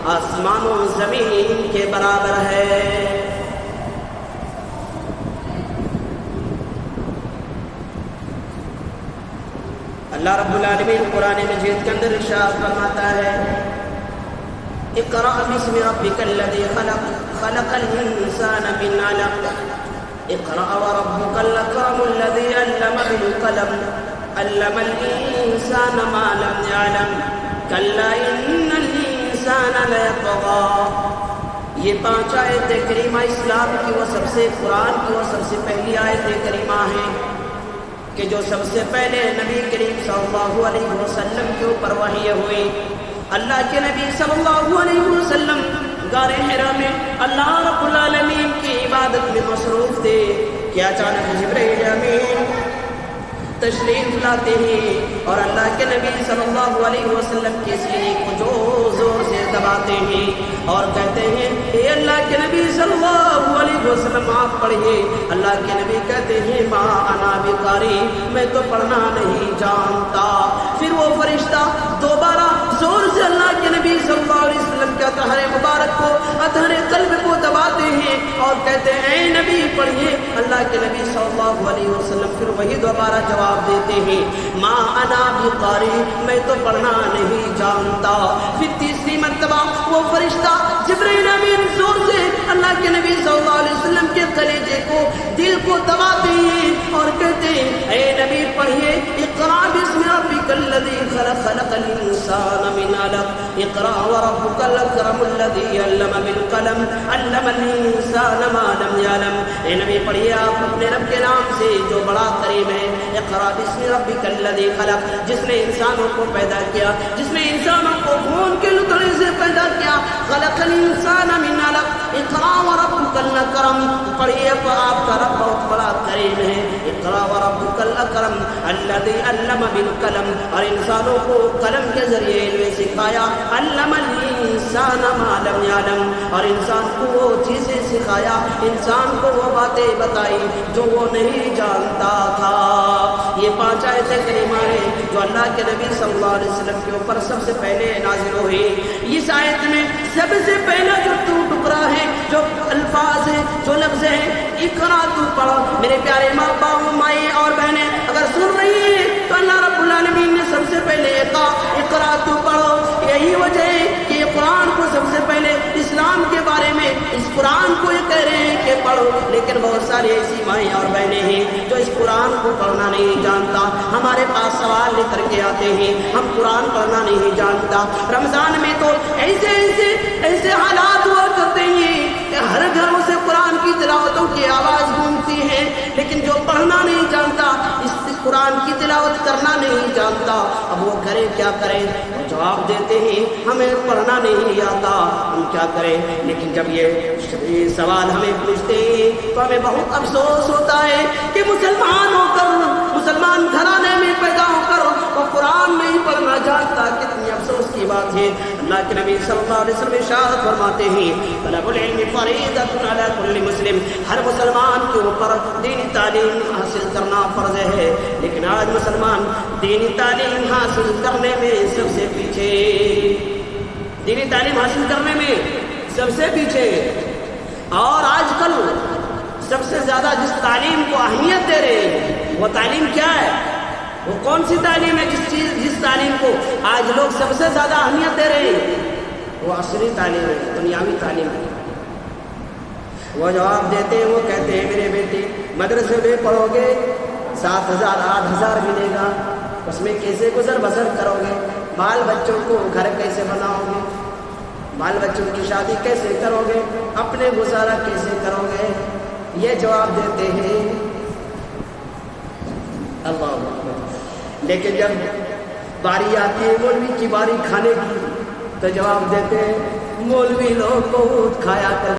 آسمان و زمین کے برابر ہے۔ اللہ رب العالمین قرآن مجید کے اندر ارشاد فرماتا ہے اقرأ باسم ربک الذی خلق خلق الانسان من علق اقرأ وربک الاکرم الذی علم بالقلم علم الانسان ما لم يعلم کلا ان الانسان لیطغی۔ یہ 5 آیت کریمہ اسلام کی وہ سب سے قرآن کی وہ سب سے پہلی آیت کریمہ ہے کہ جو سب سے پہلے نبی کریم صلی اللہ علیہ وسلم کے اوپر وحی ہوئی۔ اللہ کے نبی صلی اللہ علیہ وسلم غار حرا میں اللہ رب العالمین کی عبادت میں مصروف تھے کہ اچانک جبرائیل امین تشریف لاتے ہیں اور اللہ کے نبی صلی اللہ علیہ وسلم کے سینے کو زور سے دباتے ہیں اور کہتے ہیں اے اللہ کے نبی صلی اللہ علیہ وسلم آپ پڑھیے۔ اللہ کے نبی کہتے ہیں ما انا بقاری، میں تو پڑھنا نہیں جانتا۔ پھر وہ فرشتہ دوبارہ زور سے اللہ کے نبی صلی اللہ علیہ وسلم کے اطہر مبارک کو اطہر قلب کو دباتے ہیں اور کہتے ہیں اے نبی پڑھیے۔ اللہ کے نبی صلی اللہ علیہ وسلم پھر وہی دوبارہ جواب دیتے ہیں ما انا بقاری، میں تو پڑھنا نہیں جانتا۔ پھر تیسری مرتبہ وہ فرشتہ جبرائیل امین زور سے اللہ کے نبی صلی اللہ علیہ وسلم کے کلیجے کو دل کو دباتے ہیں اور کہتے ہیں اے نبی پڑھیے اقرأ باسم ربک الذی خلق خلق الانسان من علق اقرأ وربک الاکرم الذی علم بالقلم علم الانسان ما لم يعلم۔ اے نبی پڑھیے آپ اپنے رب کے نام سے جو بڑا کریم ہے۔ اقرأ باسم ربک الذی خلق، جس نے انسانوں کو پیدا کیا، جس نے انسانوں کو خون کے لتڑے سے پیدا کیا۔ خلق الانسان من علق اقرأ وربک الاکرم، پڑھیے آپ کا رب بہت بڑا کریم ہے۔ اقرأ وربک الاکرم الذی علم بالقلم، اور انسانوں کو قلم کے ذریعے علم سکھایا۔ علم الانسان ما لم يعلم، اور انسان کو وہ چیزیں سکھایا، انسان کو وہ باتیں بتائی جو وہ نہیں جانتا تھا۔ یہ 5 آیت کریمہ ہیں جو اللہ کے نبی صلی اللہ علیہ وسلم کے اوپر سب سے پہلے نازل ہوئی۔ اس آیت میں سب سے پہلا جو ٹکڑا ہے، جو الفاظ ہیں، جو لفظ ہیں اقرأ، تو پڑھو۔ میرے پیارے ماں باپ مائیں اور بہنیں اگر سن رہی ہیں تو اللہ رب العالمین نے سب سے پہلے کہا اقرأ، تو پڑھو۔ یہی وجہ ہے کہ یہ قرآن کو سب سے پہلے اسلام کے بارے میں اس قرآن کو یہ کہہ رہے ہیں کہ پڑھو، لیکن بہت ساری ایسی مائیں اور بہنیں ہیں جو اس قرآن کو پڑھنا نہیں جانتا۔ ہمارے پاس سوال لے کر کے آتے ہیں ہم قرآن پڑھنا نہیں جانتا۔ رمضان میں تو ایسے حالات ہوا کرتے ہیں کہ ہر گھروں سے قرآن کی تلاوتوں کی آواز گونجتی ہے، لیکن جو پڑھنا نہیں جانتا، اس قرآن کی تلاوت کرنا نہیں جانتا، اب وہ کرے کیا کرے؟ جواب دیتے ہیں ہمیں پڑھنا نہیں آتا، ہم کیا کریں؟ لیکن جب یہ سوال ہمیں پوچھتے ہیں تو ہمیں بہت افسوس ہوتا ہے کہ مسلمان ہو کر، مسلمان گھرانے میں پیدا ہو کر وہ قرآن نہیں پڑھنا جانتا۔ کتنی افسوس کی بات ہے۔ اللہ کے نبی صلی اللہ علیہ وسلم ارشاد فرماتے ہیں طلب العلم فریضۃ علی کل مسلم، ہر مسلمان کے اوپر دینی تعلیم حاصل کرنا فرض ہے، لیکن آج مسلمان دینی تعلیم حاصل کرنے میں سب سے پیچھے، دینی تعلیم حاصل کرنے میں سب سے پیچھے۔ اور آج کل سب سے زیادہ جس تعلیم کو اہمیت دے رہے ہیں وہ تعلیم کیا ہے؟ وہ کون سی تعلیم ہے؟ جس تعلیم کو آج لوگ سب سے زیادہ اہمیت دے رہے ہیں وہ عصری تعلیم ہے، دنیاوی تعلیم ہے۔ وہ جواب دیتے ہیں، وہ کہتے ہیں میرے بیٹے مدرسے میں پڑھو گے 7,000 8,000 ملے گا، اس میں کیسے گزر بسر کرو گے؟ بال بچوں کو گھر کیسے بناؤ گے؟ بال بچوں کی شادی کیسے کرو گے؟ اپنے گزارا کیسے کرو گے؟ یہ جواب دیتے ہیں۔ اللہ، لیکن جب باری آتی ہے مولوی کی باری کھانے کی تو جواب دیتے ہیں مولوی لوگ بہت کھایا کر